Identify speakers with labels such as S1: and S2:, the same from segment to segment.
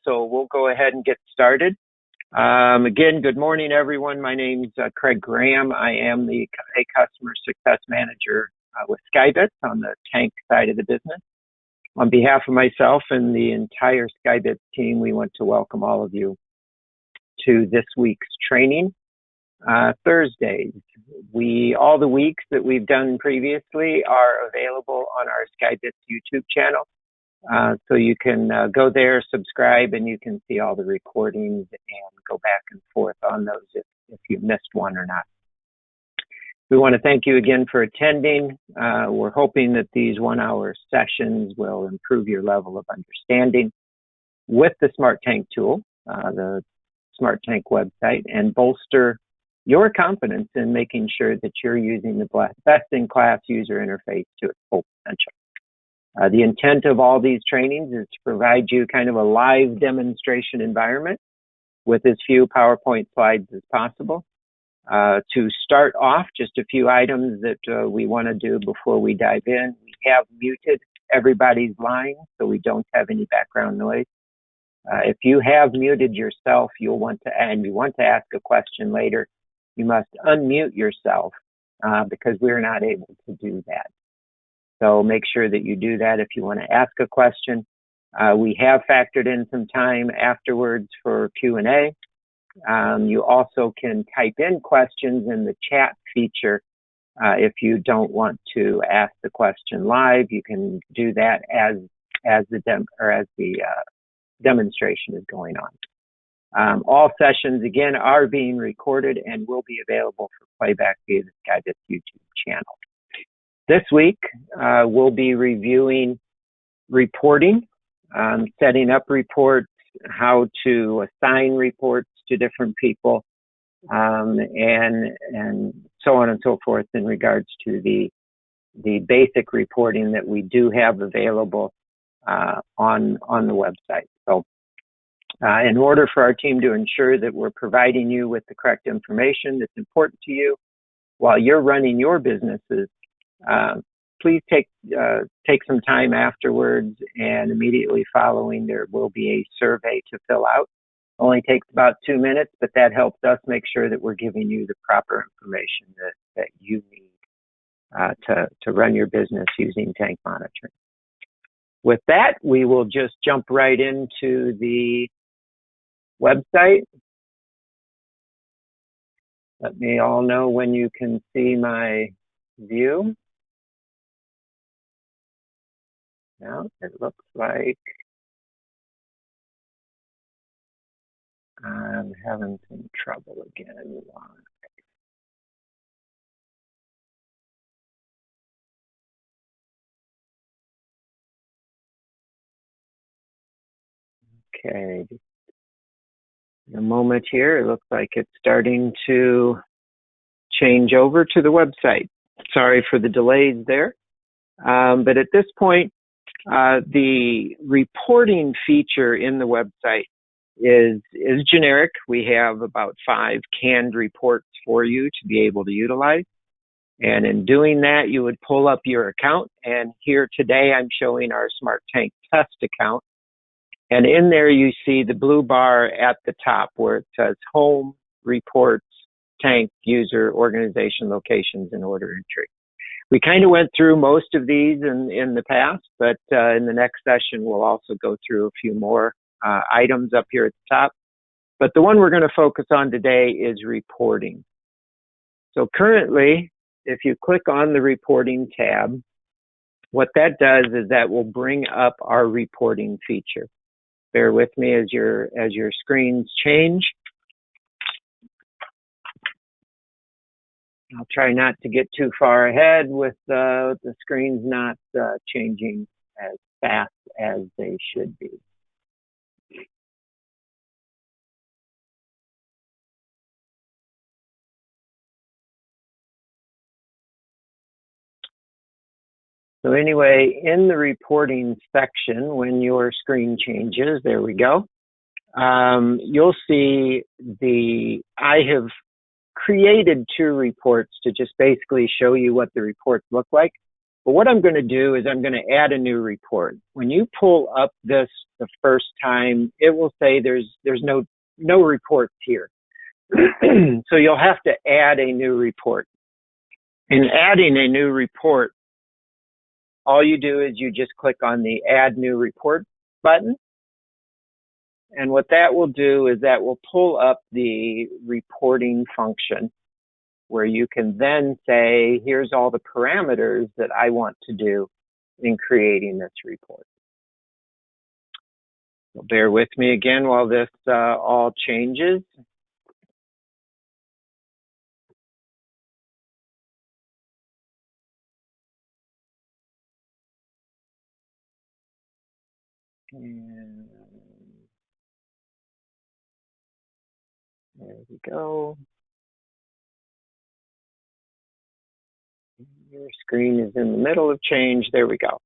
S1: so we'll go ahead and get started. Again, good morning, everyone. My name's Craig Graham. I am a Customer Success Manager with Skybits on the tank side of the business. On behalf of myself and the entire Skybits team, we want to welcome all of you to this week's training. Thursdays. All the weeks that we've done previously are available on our Skybits YouTube channel. So you can go there, subscribe, and you can see all the recordings and go back and forth on those if you missed one or not. We want to thank you again for attending. We're hoping that these 1-hour sessions will improve your level of understanding with the SmartTank tool, the SmartTank website, and bolster your confidence in making sure that you're using the best-in-class user interface to its full potential. The intent of all these trainings is to provide you kind of a live demonstration environment with as few PowerPoint slides as possible. To start off, just a few items that we want to do before we dive in. We have muted everybody's line so we don't have any background noise. If you have muted yourself, you want to ask a question later, you must unmute yourself because we're not able to do that. So make sure that you do that if you want to ask a question. We have factored in some time afterwards for Q&A. You also can type in questions in the chat feature. If you don't want to ask the question live, you can do that as the demonstration is going on. All sessions, again, are being recorded and will be available for playback via the Skybits YouTube channel. This week, we'll be reviewing reporting, setting up reports, how to assign reports to different people, and so on and so forth in regards to the basic reporting that we do have available on the website. So in order for our team to ensure that we're providing you with the correct information that's important to you while you're running your businesses, please take some time afterwards, and immediately following there will be a survey to fill out. Only takes about 2 minutes, but that helps us make sure that we're giving you the proper information that you need to run your business using tank monitoring. With that, we will just jump right into the website. Let me all know when you can see my view. Now it looks like I'm having some trouble again. Okay, just a moment here. It looks like it's starting to change over to the website. Sorry for the delays there. But at this point, the reporting feature in the website is generic. We have about 5 canned reports for you to be able to utilize. And in doing that, you would pull up your account. And here today, I'm showing our SmartTank test account. And in there, you see the blue bar at the top where it says Home, Reports, Tank, User, Organization, Locations, and Order Entry. We kind of went through most of these in the past, but in the next session, we'll also go through a few more items up here at the top. But the one we're going to focus on today is reporting. So currently, if you click on the reporting tab, what that does is that will bring up our reporting feature. Bear with me as your screens change. I'll try not to get too far ahead with the screens not changing as fast as they should be. So anyway, in the reporting section, when your screen changes, there we go, you'll see I have created 2 reports to just basically show you what the reports look like. But what I'm going to do is I'm going to add a new report. When you pull up this the first time, it will say there's no reports here. So you'll have to add a new report. In adding a new report, all you do is you just click on the Add New Report button. And what that will do is that will pull up the reporting function where you can then say, here's all the parameters that I want to do in creating this report. So bear with me again while this all changes. And there we go. Your screen is in the middle of change. There we go.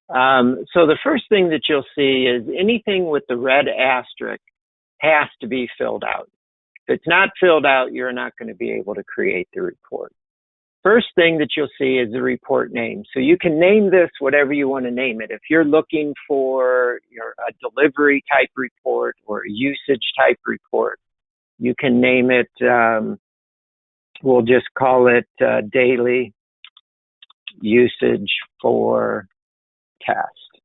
S1: So the first thing that you'll see is anything with the red asterisk has to be filled out. If it's not filled out, you're not going to be able to create the report. First thing that you'll see is the report name. So you can name this whatever you want to name it. If you're looking for a delivery type report or a usage type report, you can name it, we'll just call it daily usage for test.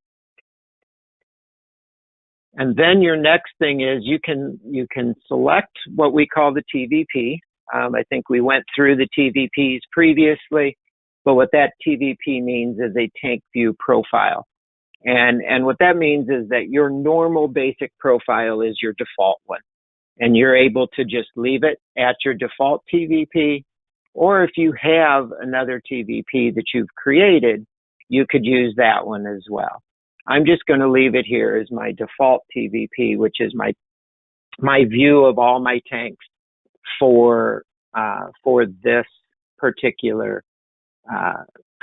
S1: And then your next thing is you can select what we call the TVP. I think we went through the TVPs previously, but what that TVP means is a tank view profile. And what that means is that your normal basic profile is your default one. And you're able to just leave it at your default TVP, or if you have another TVP that you've created, you could use that one as well. I'm just going to leave it here as my default TVP, which is my view of all my tanks for this particular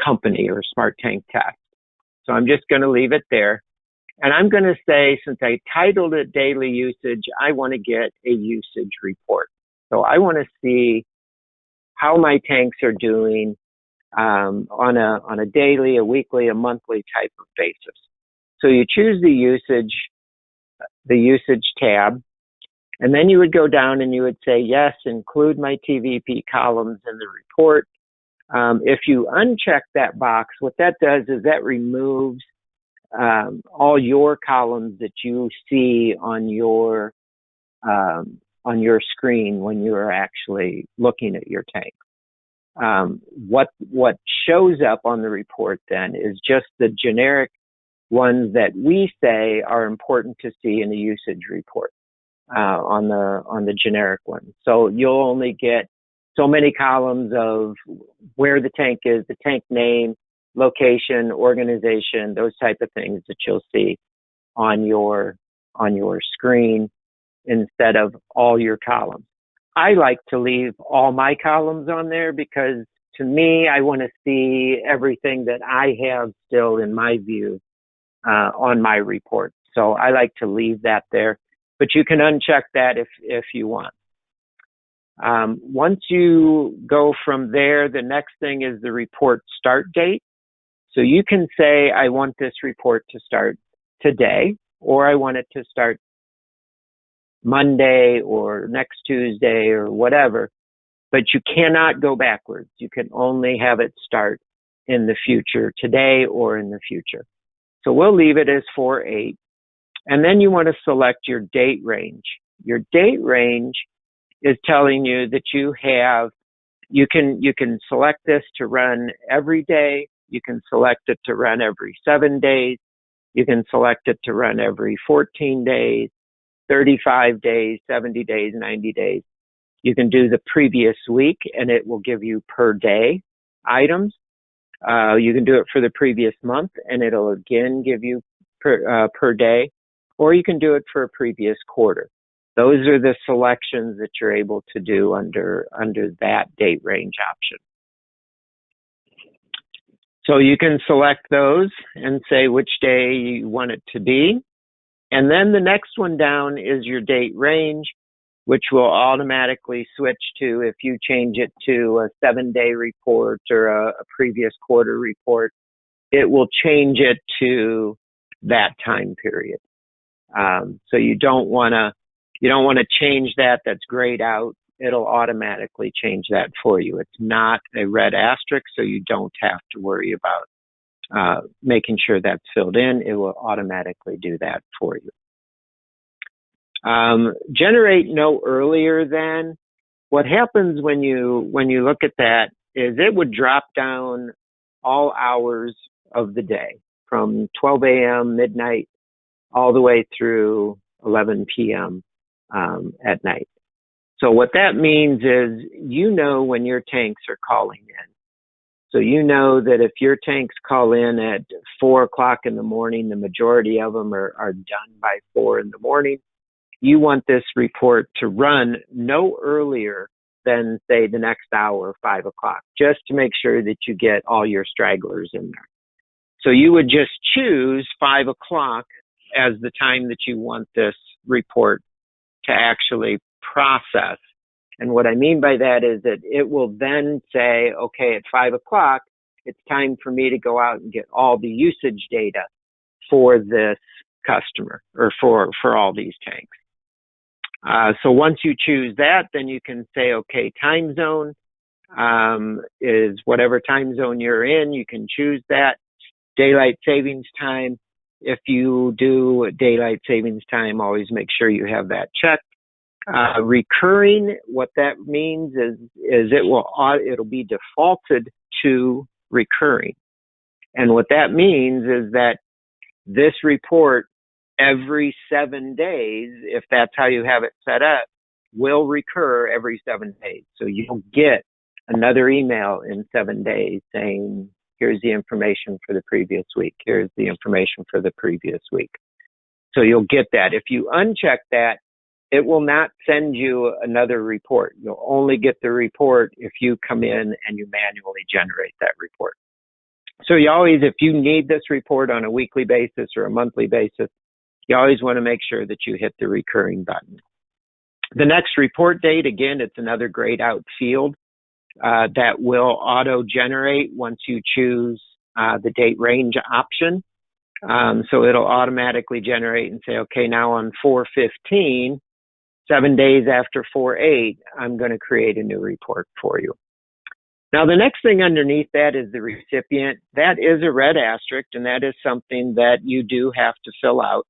S1: company or SmartTank test. So I'm just going to leave it there. And I'm going to say, since I titled it daily usage, I want to get a usage report. So I want to see how my tanks are doing on a daily, a weekly, a monthly type of basis. So you choose the usage tab, and then you would go down and you would say, yes, include my TVP columns in the report. If you uncheck that box, what that does is that removes all your columns that you see on your screen when you are actually looking at your tank. What shows up on the report then is just the generic ones that we say are important to see in the usage report on the generic one. So you'll only get so many columns of where the tank is, the tank name, location, organization, those type of things that you'll see on your screen instead of all your columns. I like to leave all my columns on there because to me, I want to see everything that I have still in my view on my report. So I like to leave that there, but you can uncheck that if you want. Once you go from there, the next thing is the report start date. So you can say, I want this report to start today, or I want it to start Monday or next Tuesday or whatever, but you cannot go backwards. You can only have it start in the future, today or in the future. So we'll leave it as 4/8. And then you want to select your date range. Your date range is telling you that you can select this to run every day. You can select it to run every 7 days. You can select it to run every 14 days, 35 days, 70 days, 90 days. You can do the previous week and it will give you per day items. You can do it for the previous month and it'll again give you per day, or you can do it for a previous quarter. Those are the selections that you're able to do under that date range option. So you can select those and say which day you want it to be. And then the next one down is your date range, which will automatically switch to, if you change it to a 7-day report or a previous quarter report, it will change it to that time period. So you don't want to change that. That's grayed out. It'll automatically change that for you. It's not a red asterisk, so you don't have to worry about making sure that's filled in. It will automatically do that for you. Generate no earlier than. What happens when you look at that is it would drop down all hours of the day from 12 a.m. midnight all the way through 11 p.m. At night. So what that means is when your tanks are calling in. So that if your tanks call in at 4 o'clock in the morning, the majority of them are done by 4 in the morning. You want this report to run no earlier than, say, the next hour, 5 o'clock, just to make sure that you get all your stragglers in there. So you would just choose 5 o'clock as the time that you want this report to actually process. And what I mean by that is that it will then say, okay, at 5 o'clock, it's time for me to go out and get all the usage data for this customer or for all these tanks. So once you choose that, then you can say, okay, time zone is whatever time zone you're in. You can choose that. Daylight savings time. If you do daylight savings time, always make sure you have that checked. Recurring, what that means is it'll be defaulted to recurring. And what that means is that this report every 7 days, if that's how you have it set up, will recur every 7 days. So you'll get another email in 7 days saying, here's the information for the previous week. Here's the information for the previous week. So you'll get that. If you uncheck that, it will not send you another report. You'll only get the report if you come in and you manually generate that report. So you always, if you need this report on a weekly basis or a monthly basis, you always want to make sure that you hit the recurring button. The next report date, again, it's another grayed out field that will auto-generate once you choose the date range option. So it'll automatically generate and say, okay, now on 4/15, 7 days after 4/8, I'm going to create a new report for you. Now, the next thing underneath that is the recipient. That is a red asterisk, and that is something that you do have to fill out.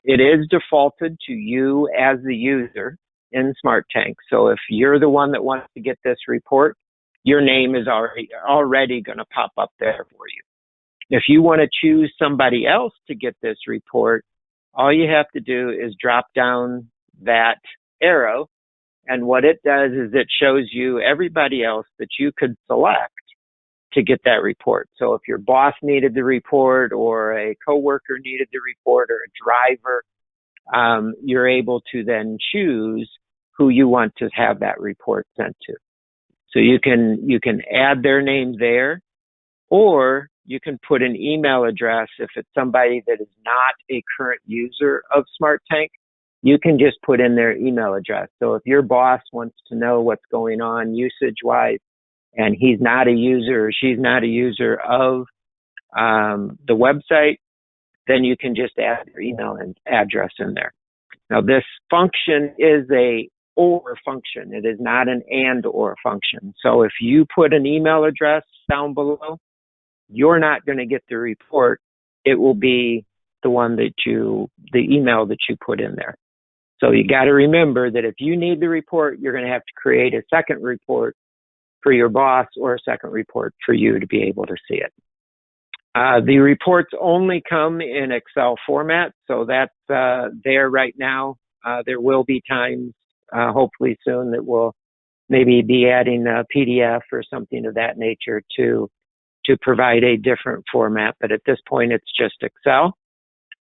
S1: It is defaulted to you as the user in SmartTank. So if you're the one that wants to get this report, your name is already going to pop up there for you. If you want to choose somebody else to get this report, all you have to do is drop down that arrow, and what it does is it shows you everybody else that you could select to get that report. So if your boss needed the report or a coworker needed the report or a driver, you're able to then choose who you want to have that report sent to. So you can add their name there, or you can put an email address. If it's somebody that is not a current user of SmartTank, you can just put in their email address. So if your boss wants to know what's going on usage-wise, and he's not a user or she's not a user of the website, then you can just add their email and address in there. Now, this function is a or function. It is not an and or function. So if you put an email address down below, you're not going to get the report. It will be the email that you put in there. So you got to remember that if you need the report, you're going to have to create a second report for your boss or a second report for you to be able to see it. The reports only come in Excel format, so that's there right now. There will be times, hopefully soon, that we'll maybe be adding a PDF or something of that nature to provide a different format, but at this point it's just Excel.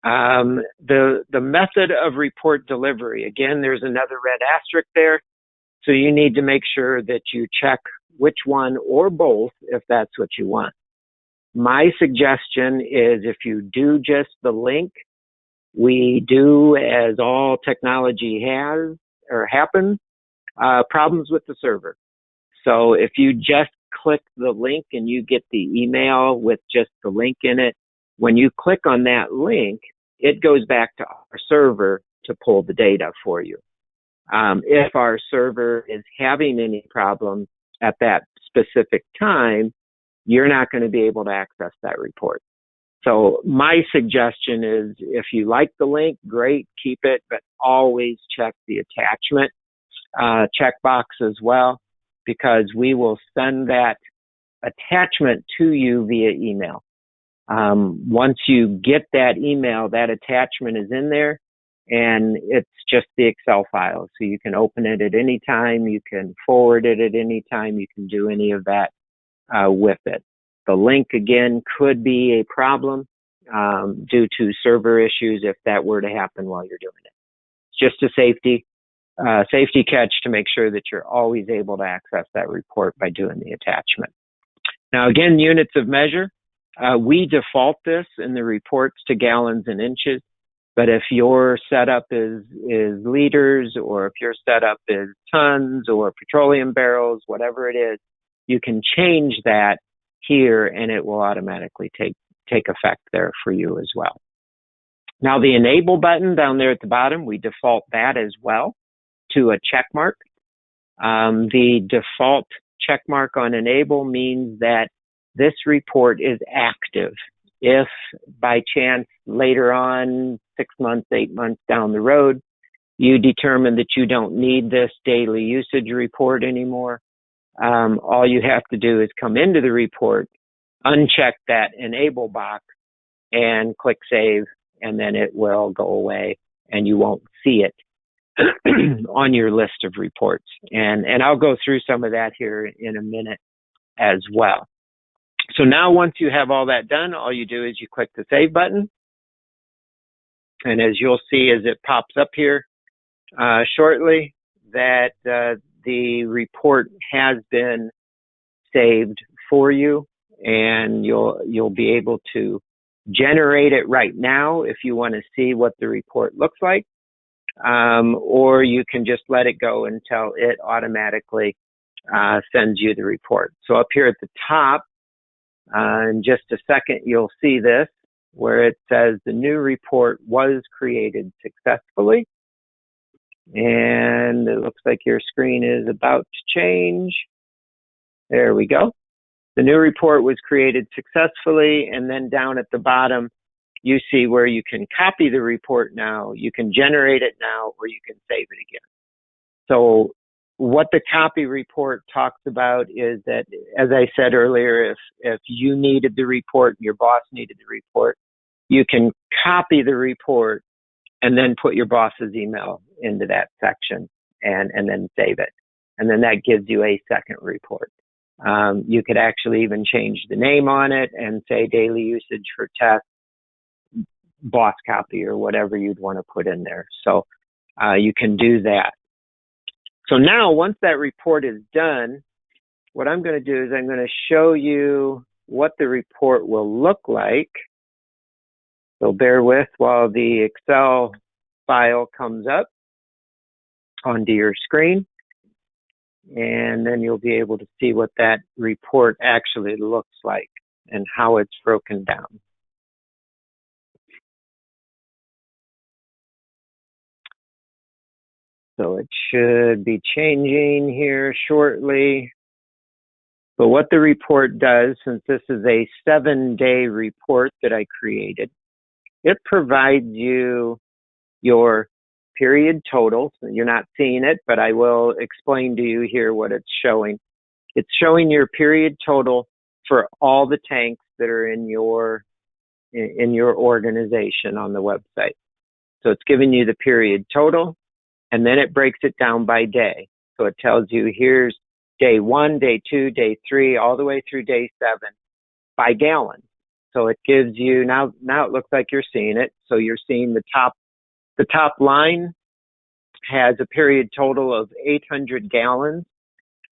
S1: The method of report delivery, again, there's another red asterisk there, so you need to make sure that you check which one or both if that's what you want. My suggestion is if you do just the link, we do, as all technology has or happens, problems with the server. So if you just click the link and you get the email with just the link in it, when you click on that link, it goes back to our server to pull the data for you. If our server is having any problem at that specific time, you're not going to be able to access that report. So my suggestion is, if you like the link, great, keep it, but always check the attachment checkbox as well, because we will send that attachment to you via email. Once you get that email, that attachment is in there, and it's just the Excel file. So you can open it at any time, you can forward it at any time, you can do any of that with it. The link, again, could be a problem due to server issues if that were to happen while you're doing it. It's just a safety catch to make sure that you're always able to access that report by doing the attachment. Now, again, units of measure. We default this in the reports to gallons and inches, but if your setup is liters, or if your setup is tons or petroleum barrels, whatever it is, you can change that here and it will automatically take effect there for you as well. Now, the enable button down there at the bottom, we default that as well to a check mark. The default check mark on enable means that this report is active. If by chance later on, 6 months, 8 months down the road, you determine that you don't need this daily usage report anymore, all you have to do is come into the report, uncheck that enable box, and click save, and then it will go away and you won't see it on your list of reports. And I'll go through some of that here in a minute as well. So now, once you have all that done, all you do is you click the save button. And as you'll see as it pops up here shortly, that the report has been saved for you, and you'll be able to generate it right now if you want to see what the report looks like, or you can just let it go until it automatically sends you the report. So up here at the top, in just a second, you'll see this where it says the new report was created successfully. And it looks like your screen is about to change. There we go. The new report was created successfully. And then down at the bottom, you see where you can copy the report now, you can generate it now, or you can save it again. So what the copy report talks about is that, as I said earlier, if you needed the report, your boss needed the report, you can copy the report and then put your boss's email into that section and then save it. And then that gives you a second report. You could actually even change the name on it and say daily usage for test, boss copy, or whatever you'd want to put in there. So you can do that. So now, once that report is done, what I'm going to do is I'm going to show you what the report will look like. So bear with while the Excel file comes up onto your screen, and then you'll be able to see what that report actually looks like and how it's broken down. So it should be changing here shortly. But what the report does, since this is a 7-day report that I created, it provides you your period totals. You're not seeing it, but I will explain to you here what it's showing. It's showing your period total for all the tanks that are in your organization on the website. So it's giving you the period total, and then it breaks it down by day. So it tells you here's day 1, day 2, day 3, all the way through day 7 by gallon. So it gives you, now it looks like you're seeing it. So you're seeing the top line has a period total of 800 gallons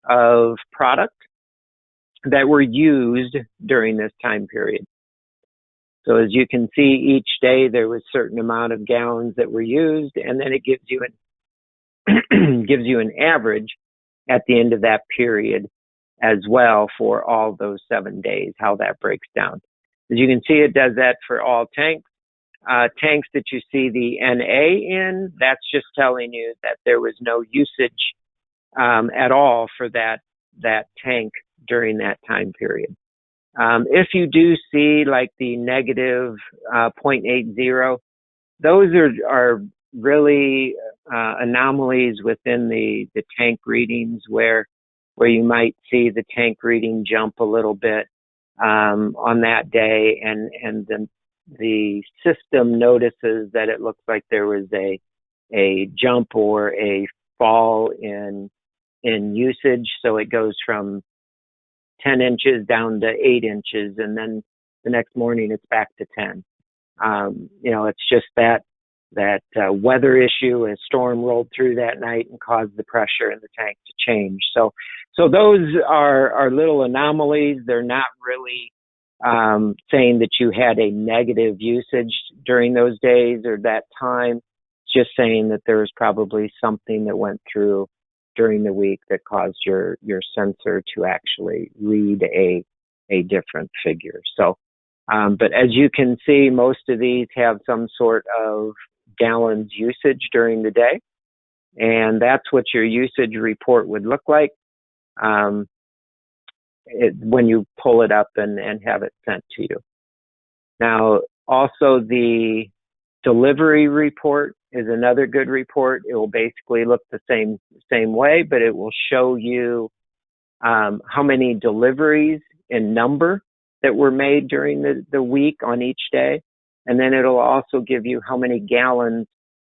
S1: of product that were used during this time period. So as you can see, each day there was a certain amount of gallons that were used, and then it gives you an average at the end of that period as well for all those 7 days, how that breaks down. As you can see, it does that for all tanks. Tanks that you see the NA in, that's just telling you that there was no usage at all for that tank during that time period. If you do see like the negative 0.80, those are really anomalies within the tank readings where you might see the tank reading jump a little bit on that day, and then the system notices that it looks like there was a jump or a fall in usage, so it goes from 10 inches down to 8 inches, and then the next morning it's back to 10. It's just that weather issue, a storm rolled through that night and caused the pressure in the tank to change. So those are little anomalies. They're not really saying that you had a negative usage during those days or that time. It's just saying that there was probably something that went through during the week that caused your sensor to actually read a different figure. So, but as you can see, most of these have some sort of gallons usage during the day, and that's what your usage report would look like when you pull it up and have it sent to you. Now, also the delivery report is another good report. It will basically look the same way, but it will show you how many deliveries in number that were made during the week on each day. And then it'll also give you how many gallons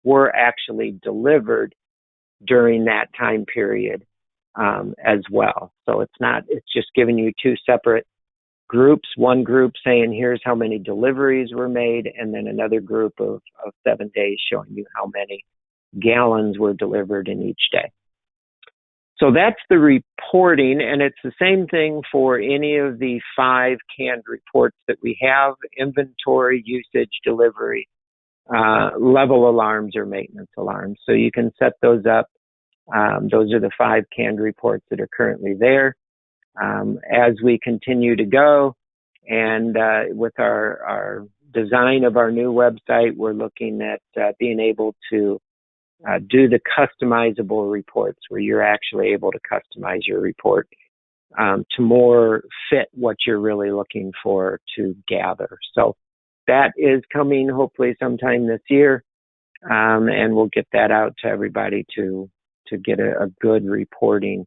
S1: were actually delivered during that time period as well. So it's just giving you two separate groups, one group saying here's how many deliveries were made, and then another group of 7 days showing you how many gallons were delivered in each day. So that's the reporting, and it's the same thing for any of the 5 canned reports that we have: inventory, usage, delivery, level alarms, or maintenance alarms. So you can set those up. Those are the 5 canned reports that are currently there. As we continue to go, and with our design of our new website, we're looking at being able to do the customizable reports, where you're actually able to customize your report to more fit what you're really looking for to gather. So that is coming hopefully sometime this year, and we'll get that out to everybody to get a good reporting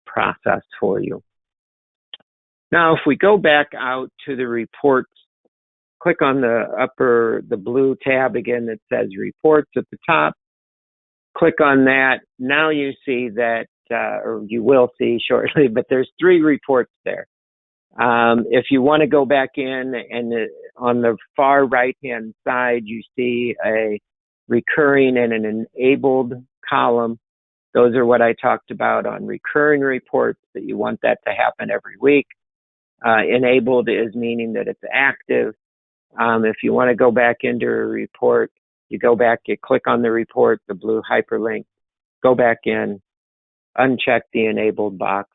S1: process for you. Now, if we go back out to the reports, click on the blue tab again that says reports at the top. Click on that. Now you see that, or you will see shortly, but there's 3 reports there. If you want to go back in, and on the far right-hand side, you see a recurring and an enabled column. Those are what I talked about on recurring reports, that you want that to happen every week. Enabled is meaning that it's active. If you want to go back into a report, you go back, you click on the report, the blue hyperlink, go back in, uncheck the enabled box,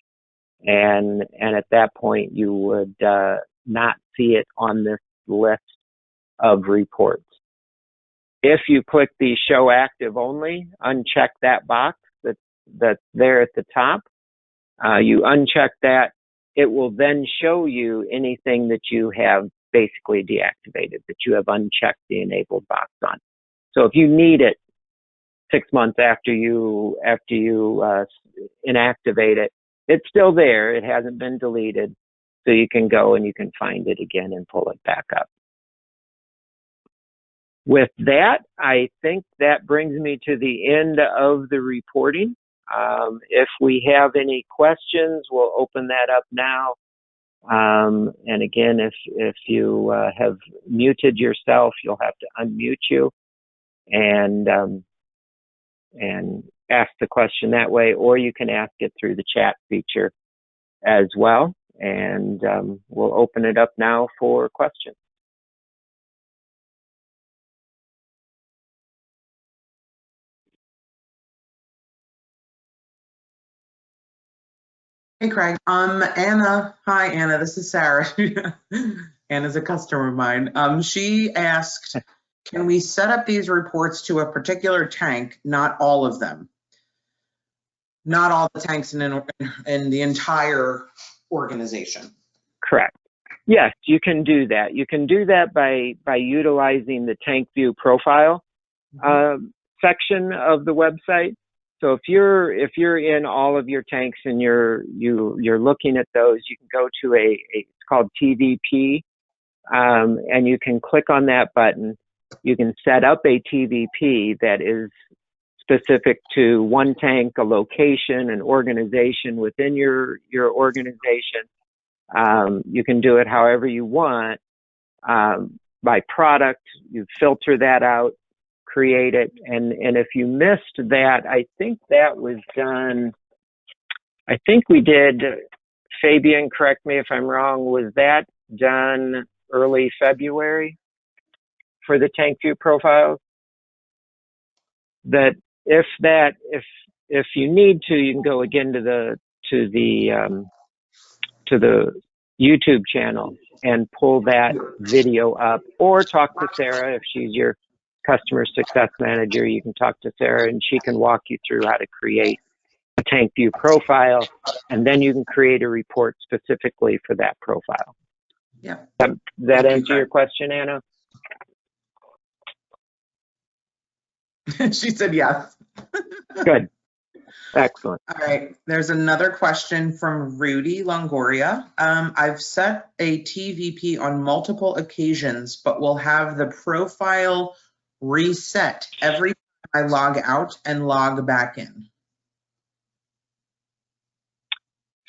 S1: and at that point you would not see it on this list of reports. If you click the show active only, uncheck that box that's there at the top. You uncheck that, it will then show you anything that you have basically deactivated, that you have unchecked the enabled box on. So if you need it 6 months after you inactivate it, it's still there. It hasn't been deleted. So you can go and you can find it again and pull it back up. With that, I think that brings me to the end of the reporting. If we have any questions, we'll open that up now. And again, if you have muted yourself, you'll have to unmute you and ask the question that way, or you can ask it through the chat feature as well. And we'll open it up now for questions.
S2: Hey, Craig. Anna. Hi, Anna. This is Sarah. Anna's a customer of mine. She asked, can we set up these reports to a particular tank, not all of them? Not all the tanks in the entire organization.
S1: Correct. Yes, you can do that. You can do that by utilizing the Tank View profile section of the website. So if you're in all of your tanks and you're looking at those, you can go to it's called TVP, and you can click on that button. You can set up a TVP that is specific to one tank, a location, an organization within your organization. You can do it however you want. By product, you filter that out, create it, and if you missed that, I think that was done, I think we did, Fabian, correct me if I'm wrong, was that done early February for the Tank View profiles? That if you need to, you can go again to the YouTube channel and pull that video up, or talk to Sarah if she's your customer success manager. You can talk to Sarah and she can walk you through how to create a Tank View profile, and then you can create a report specifically for that profile.
S2: Yeah.
S1: That answer your question, Anna?
S2: She said yes.
S1: Good. Excellent.
S2: All right. There's another question from Rudy Longoria. I've set a TVP on multiple occasions, but will have the profile reset every time I log out and log back in.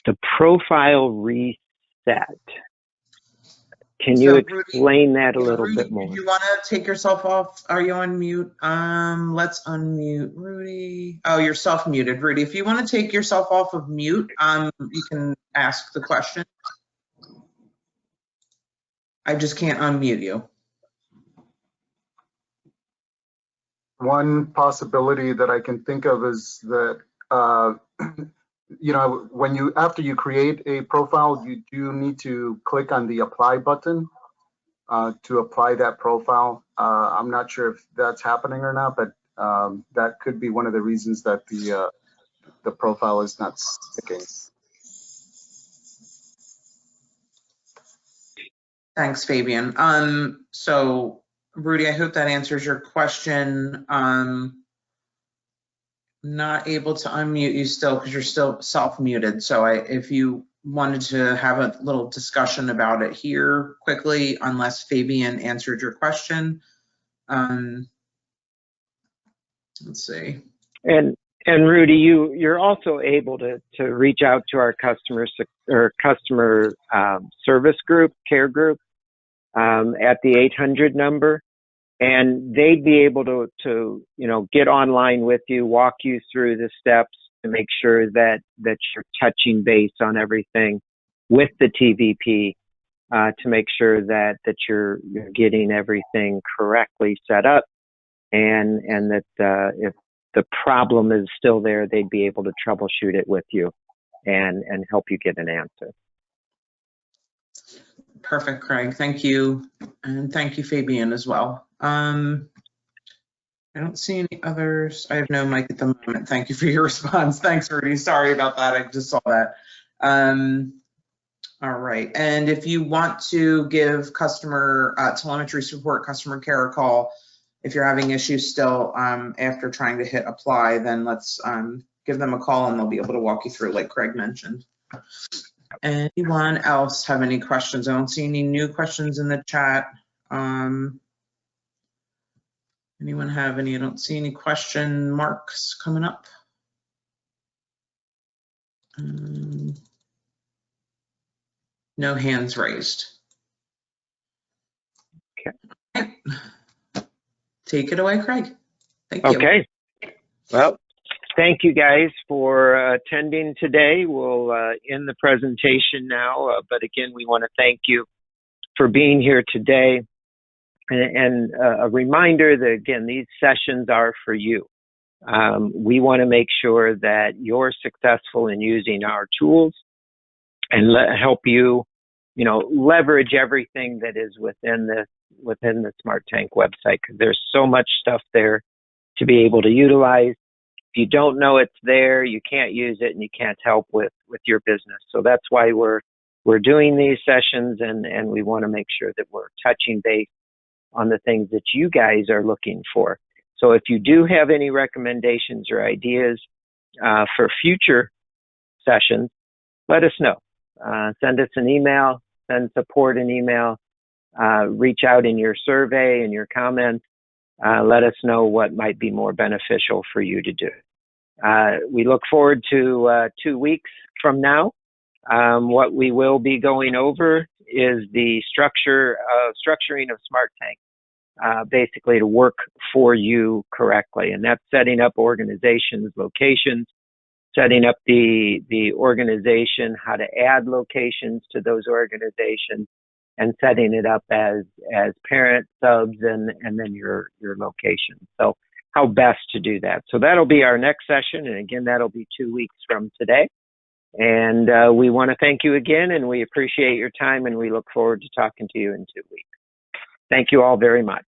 S1: The profile reset. Can you explain that a little bit more?
S2: You want to take yourself off? Are you on mute? Let's unmute Rudy. Oh, you're self-muted, Rudy. If you want to take yourself off of mute, you can ask the question. I just can't unmute you.
S3: One possibility that I can think of is that after you create a profile, you do need to click on the apply button to apply that profile. I'm not sure if that's happening or not, but that could be one of the reasons that the profile is not sticking.
S2: Thanks, Fabian. So Rudy, I hope that answers your question. Not able to unmute you still because you're still self-muted. So if you wanted to have a little discussion about it here quickly, unless Fabian answered your question. Let's see.
S1: And Rudy, you're also able to reach out to our customer service group, care group, at the 800 number. And they'd be able to get online with you, walk you through the steps to make sure that you're touching base on everything with the TVP, to make sure that you're getting everything correctly set up, and that if the problem is still there, they'd be able to troubleshoot it with you and help you get an answer.
S2: Perfect, Craig. Thank you. And thank you, Fabian, as well. I don't see any others. I have no mic at the moment. Thank you for your response. Thanks, Rudy. Sorry about that. I just saw that. All right. And if you want to give customer telemetry support, customer care a call, if you're having issues still after trying to hit apply, then let's give them a call and they'll be able to walk you through, like Craig mentioned. Anyone else have any questions? I don't see any new questions in the chat. Anyone have any? I don't see any question marks coming up. No hands raised. Okay. Take it away, Craig. Thank you.
S1: Okay. Well, thank you guys for attending today. We'll end the presentation now, but again, we want to thank you for being here today. And a reminder that, again, these sessions are for you. We want to make sure that you're successful in using our tools help you, leverage everything that is within the SmartTank website, because there's so much stuff there to be able to utilize. If you don't know it's there, you can't use it and you can't help with your business. So that's why we're doing these sessions, and we want to make sure that we're touching base on the things that you guys are looking for. So if you do have any recommendations or ideas for future sessions, let us know. Send us an email, send support an email, reach out in your survey and your comments. Let us know what might be more beneficial for you to do. We look forward to 2 weeks from now. What we will be going over is the structuring of SmartTank, basically to work for you correctly. And that's setting up organizations, locations, setting up the organization, how to add locations to those organizations, and setting it up as parent subs and then your location. So how best to do that. So that'll be our next session. And again, that'll be 2 weeks from today. And we want to thank you again, and we appreciate your time, and we look forward to talking to you in 2 weeks. Thank you all very much.